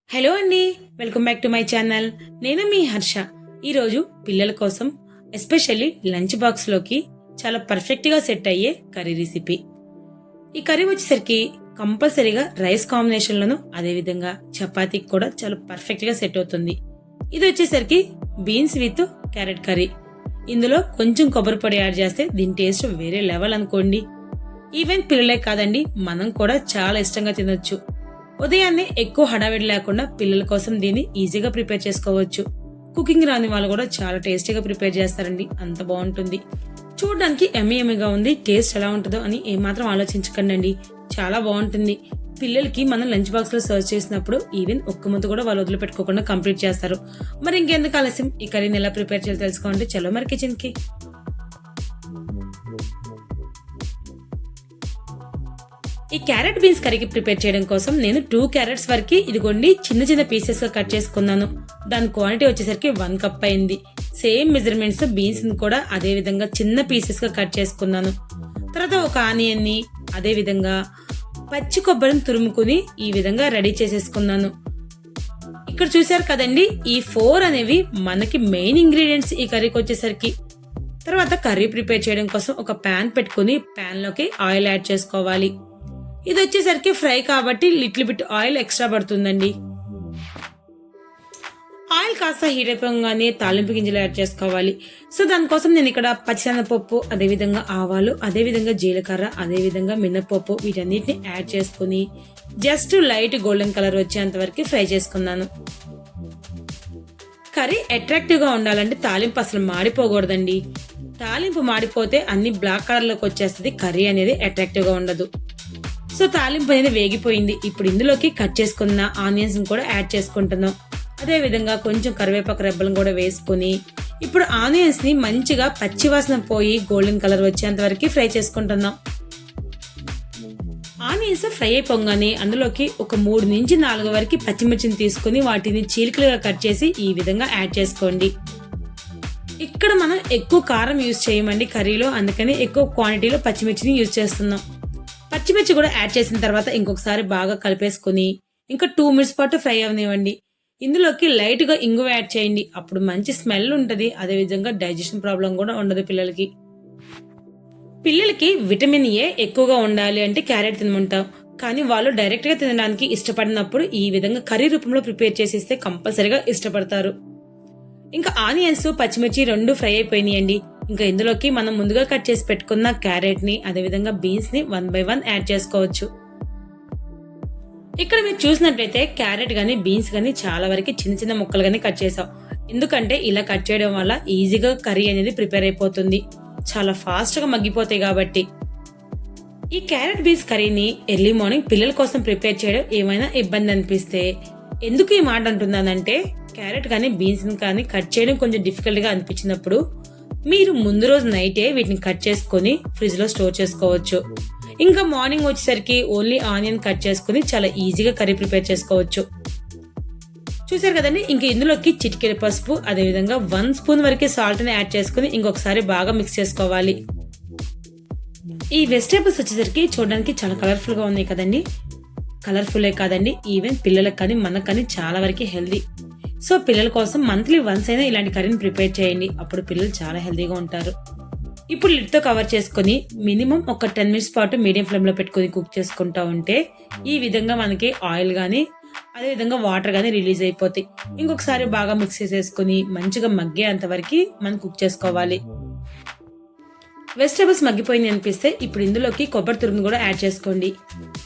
Hello అండి, welcome back to my channel. నేను మీ హర్ష. ఈరోజు పిల్లల కోసం ఎస్పెషల్లీ లంచ్ బాక్స్ లోకి చాలా పర్ఫెక్ట్ గా సెట్ అయ్యే కర్రీ రెసిపీ. ఈ కర్రీ వచ్చేసరికి కంపల్సరీగా రైస్ కాంబినేషన్ లోను అదే విధంగా చపాతీకి కూడా చాలా పర్ఫెక్ట్ గా సెట్ అవుతుంది. ఇది వచ్చేసరికి బీన్స్ విత్ క్యారెట్ కర్రీ. ఇందులో కొంచెం కొబ్బరి పొడి యాడ్ చేస్తే దీని టేస్ట్ వేరే లెవెల్ అనుకోండి. ఈవెన్ పిల్లలే కాదండి, మనం కూడా చాలా ఇష్టంగా తినొచ్చు. ఉదయాన్నే ఎక్కువ హడావిడి లేకుండా పిల్లల కోసం దీన్ని ఈజీగా ప్రిపేర్ చేసుకోవచ్చు. కుకింగ్ రాని వాళ్ళు కూడా చాలా టేస్టీగా ప్రిపేర్ చేస్తారండి, అంత బాగుంటుంది. చూడడానికి ఎమ్మీగా ఉంది, టేస్ట్ ఎలా ఉంటుందో అని ఏమాత్రం ఆలోచించకండి, చాలా బాగుంటుంది. పిల్లలకి మనం లంచ్ బాక్స్ లో సర్వ్ చేసినప్పుడు ఈవెన్ ఒక్క ముద్ద కూడా వాళ్ళు వదిలిపెట్టుకోకుండా కంప్లీట్ చేస్తారు. మరి ఇంకెందుకు ఆలస్యం, ఈ కర్రీని ఎలా ప్రిపేర్ చేయాలో తెలుసుకోండి. చలో మరి కిచెన్ కి. ఈ క్యారెట్ బీన్స్ కర్రీకి ప్రిపేర్ చేయడం కోసం నేను 2 క్యారెట్స్ వరకు ఇదిగోండి చిన్న చిన్న పీసెస్ గా కట్ చేసుకున్నాను. దాని క్వాంటిటీ వచ్చేసరికి 1 కప్ అయింది. సేమ్ మెజర్మెంట్స్ బీన్స్ కూడా అదే విధంగా చిన్న పీసెస్ గా కట్ చేసుకున్నాను. తర్వాత ఒక ఆనియన్ ని అదే విధంగా పచ్చి కొబ్బరిని తురుముకుని ఈ విధంగా రెడీ చేసేసుకున్నాను. ఇక్కడ చూసారు కదండి, ఈ 4 అనేవి మనకి మెయిన్ ఇంగ్రీడియంట్స్ ఈ కర్రీకి వచ్చేసరికి. తర్వాత కర్రీ ప్రిపేర్ చేయడం కోసం ఒక ప్యాన్ పెట్టుకుని ప్యాన్ లోకి ఆయిల్ యాడ్ చేసుకోవాలి. ఇది వచ్చేసరికి ఫ్రై కాబట్టి లిటిల్ బిట్ ఆయిల్ ఎక్స్ట్రా పడుతుందండి. ఆయిల్ కాస్త హీట్ అయిపోగానే తాలింపు గింజలు యాడ్ చేసుకోవాలి. సో దానికోసం నేను ఇక్కడ పచ్చిశనగపప్పు, అదేవిధంగా ఆవాలు, అదేవిధంగా జీలకర్ర, అదేవిధంగా మినపప్పు వీటన్నిటిని యాడ్ చేసుకుని జస్ట్ లైట్ గోల్డెన్ కలర్ వచ్చేంత వరకు ఫ్రై చేసుకున్నాను. కర్రీ అట్రాక్టివ్ గా ఉండాలంటే తాలింపు అసలు మాడిపోకూడదండి. తాలింపు మాడిపోతే అన్ని బ్లాక్ కలర్ లోకి వచ్చేస్తుంది, కర్రీ అనేది అట్రాక్టివ్ గా ఉండదు. సో తాలింపు అనేది వేగిపోయింది. ఇప్పుడు ఇందులోకి కట్ చేసుకున్న ఆనియన్స్ కూడా యాడ్ చేసుకుంటున్నాం. అదే విధంగా కొంచెం కరివేపాకు రెబ్బలను కూడా వేసుకుని ఇప్పుడు ఆనియన్స్ ని మంచిగా పచ్చివాసన పోయి గోల్డెన్ కలర్ వచ్చేంత వరకు ఫ్రై చేసుకుంటున్నాం. ఆనియన్స్ ఫ్రై అయిపోగానే అందులోకి ఒక 3 నుంచి 4 వరకు పచ్చిమిర్చిని తీసుకుని వాటిని చీలికలుగా కట్ చేసి ఈ విధంగా యాడ్ చేసుకోండి. ఇక్కడ మనం ఎక్కువ కారం యూజ్ చేయమండి కర్రీలో, అందుకని ఎక్కువ క్వాంటిటీలో పచ్చిమిర్చిని యూజ్ చేస్తున్నాం. పచ్చిమిర్చి కూడా యాడ్ చేసిన తర్వాత ఇంకొకసారి బాగా కలిపేసుకుని ఇంకా 2 మినిట్స్ పాటు ఫ్రై అవనివ్వండి. ఇందులోకి లైట్ గా ఇంగువ యాడ్ చేయండి, అప్పుడు మంచి స్మెల్ ఉంటది. అదే విధంగా డైజెషన్ ప్రాబ్లం కూడా ఉండదు పిల్లలకి. పిల్లలకి విటమిన్ ఏ ఎక్కువగా ఉండాలి అంటే క్యారెట్ తినమంటాం, కానీ వాళ్ళు డైరెక్ట్ గా తినడానికి ఇష్టపడినప్పుడు ఈ విధంగా కర్రీ రూపంలో ప్రిపేర్ చేసిస్తే కంపల్సరీగా ఇష్టపడతారు. ఇంకా ఆనియన్స్ పచ్చిమిర్చి 2 ఫ్రై అయిపోయినాయండి. ఇంకా ఇందులోకి మనం ముందుగా కట్ చేసి పెట్టుకున్న క్యారెట్ ని అదేవిధంగా బీన్స్ ని 1 by 1 యాడ్ చేసుకోవచ్చు. ఇక్కడ మీరు చూసినట్లయితే క్యారెట్ గానీ బీన్స్ గానీ చాలా వరకు చిన్న చిన్న ముక్కలు గానీ కట్ చేసాం. ఎందుకంటే ఇలా కట్ చేయడం వల్ల ఈజీగా కర్రీ అనేది ప్రిపేర్ అయిపోతుంది, చాలా ఫాస్ట్ గా మగ్గిపోతాయి కాబట్టి. ఈ క్యారెట్ బీన్స్ కర్రీని ఎర్లీ మార్నింగ్ పిల్లల కోసం ప్రిపేర్ చేయడం ఏమైనా ఇబ్బంది అనిపిస్తే, ఎందుకు ఈ మాట అంటున్నానంటే క్యారెట్ కానీ బీన్స్ కానీ కట్ చేయడం కొంచెం డిఫికల్ట్ గా అనిపించినప్పుడు మీరు ముందు రోజు నైటే వీటిని కట్ చేసుకుని ఫ్రిడ్జ్ లో స్టోర్ చేసుకోవచ్చు. ఇంకా మార్నింగ్ వచ్చేసరికి ఓన్లీ ఆనియన్ కట్ చేసుకుని చాలా ఈజీగా కర్రీ ప్రిపేర్ చేసుకోవచ్చు. చూసారు కదండి, ఇంకా ఇందులోకి చిటికెడు పసుపు అదేవిధంగా 1 స్పూన్ వరకు సాల్ట్ ని యాడ్ చేసుకుని ఇంకొకసారి బాగా మిక్స్ చేసుకోవాలి. ఈ వెజిటేబుల్స్ వచ్చేసరికి చూడడానికి చాలా కలర్ఫుల్ గా ఉన్నాయి కదండి. కలర్ఫుల్లే కాదండి, ఈవెన్ పిల్లలకు కానీ మనకు కానీ చాలా వరకు హెల్దీ. సో పిల్లల కోసం మంత్లీ వన్స్ అయినా ఇలాంటి కర్రీని ప్రిపేర్ చేయండి, అప్పుడు పిల్లలు చాలా హెల్దీగా ఉంటారు. ఇప్పుడు లిడ్ తో కవర్ చేసుకుని మినిమం ఒక 10 మినిట్స్ పాటు మీడియం ఫ్లేమ్ లో పెట్టుకుని కుక్ చేసుకుంటా ఉంటే ఈ విధంగా మనకి ఆయిల్ గానీ అదే విధంగా వాటర్ గానీ రిలీజ్ అయిపోతాయి. ఇంకొకసారి బాగా మిక్స్ చేసేసుకుని మంచిగా మగ్గేంత వరకు మనం కుక్ చేసుకోవాలి. వెజిటేబుల్స్ మగ్గిపోయింది అనిపిస్తే ఇప్పుడు ఇందులోకి కొబ్బరి తురుమును కూడా యాడ్ చేసుకోండి.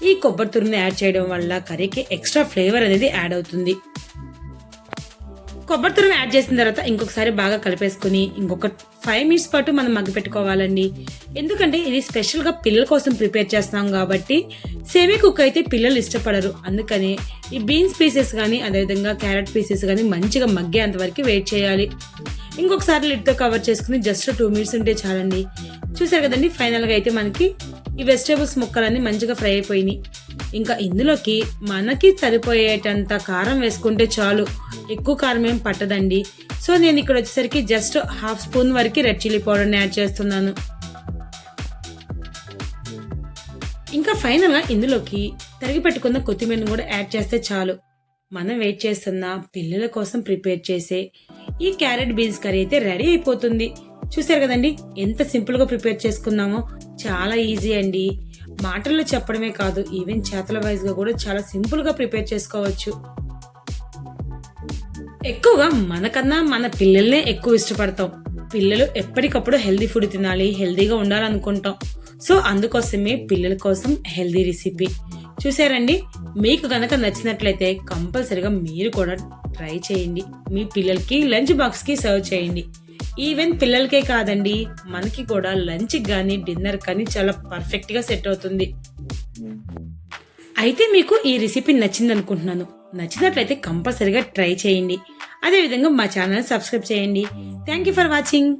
ఈ కొబ్బరి తురుముని యాడ్ చేయడం వల్ల కర్రీకి ఎక్స్ట్రా ఫ్లేవర్ అనేది యాడ్ అవుతుంది. కొబ్బరి తురుము యాడ్ చేసిన తర్వాత ఇంకొకసారి బాగా కలిపేసుకుని ఇంకొక 5 మినిట్స్ పాటు మనం మగ్గి పెట్టుకోవాలండి. ఎందుకంటే ఇది స్పెషల్ గా పిల్లల కోసం ప్రిపేర్ చేస్తున్నాం కాబట్టి సెమీ కుక్ అయితే పిల్లలు ఇష్టపడరు. అందుకని ఈ బీన్స్ పీసెస్ గానీ అదేవిధంగా క్యారెట్ పీసెస్ గానీ మంచిగా మగ్గేంత వరకు వెయిట్ చేయాలి. ఇంకొకసారి లిడ్ తో కవర్ చేసుకుని జస్ట్ 2 మినిట్స్ ఉంటే చాలండి. చూసారు కదండి, ఫైనల్ గా అయితే మనకి ఈ వెజిటేబుల్స్ ముక్కలన్నీ మంచిగా ఫ్రై అయిపోయినాయి. ఇంకా ఇందులోకి మనకి సరిపోయేటంత కారం వేసుకుంటే చాలు, ఎక్కువ కారం ఏం పట్టదండి. సో నేను ఇక్కడ వచ్చేసరికి జస్ట్ 1/2 స్పూన్ వరకు రెడ్ చిల్లీ పౌడర్ ని యాడ్ చేస్తున్నాను. ఇంకా ఫైనల్ గా ఇందులోకి తరిగి పెట్టుకున్న కొత్తిమీరను కూడా యాడ్ చేస్తే చాలు. మనం వెయిట్ చేస్తున్న పిల్లల కోసం ప్రిపేర్ చేసే ఈ క్యారెట్ బీన్స్ కర్రీ అయితే రెడీ అయిపోతుంది. చూసారు కదండి ఎంత సింపుల్గా ప్రిపేర్ చేసుకున్నామో. చాలా ఈజీ అండి. మాటల్లో చెప్పడమే కాదు, ఈవెన్ చేతల వైజ్గా కూడా చాలా సింపుల్గా ప్రిపేర్ చేసుకోవచ్చు. ఎక్కువగా మనకన్నా మన పిల్లల్నే ఎక్కువ ఇష్టపడతాం. పిల్లలు ఎప్పటికప్పుడు హెల్దీ ఫుడ్ తినాలి, హెల్దీగా ఉండాలనుకుంటాం. సో అందుకోసమే పిల్లల కోసం హెల్దీ రెసిపీ చూసారండి. మీకు కనుక నచ్చినట్లయితే కంపల్సరిగా మీరు కూడా ట్రై చేయండి. మీ పిల్లలకి లంచ్ బాక్స్కి సర్వ్ చేయండి. ఈవెన్ పిల్లలకే కాదండి, మనకి కూడా లంచ్కి కానీ డిన్నర్ కానీ చాలా పర్ఫెక్ట్గా సెట్ అవుతుంది. అయితే మీకు ఈ రెసిపీ నచ్చింది అనుకుంటున్నాను. నచ్చినట్లయితే కంపల్సరిగా ట్రై చేయండి. అదేవిధంగా మా ఛానల్ సబ్స్క్రైబ్ చేయండి. Thank you for watching.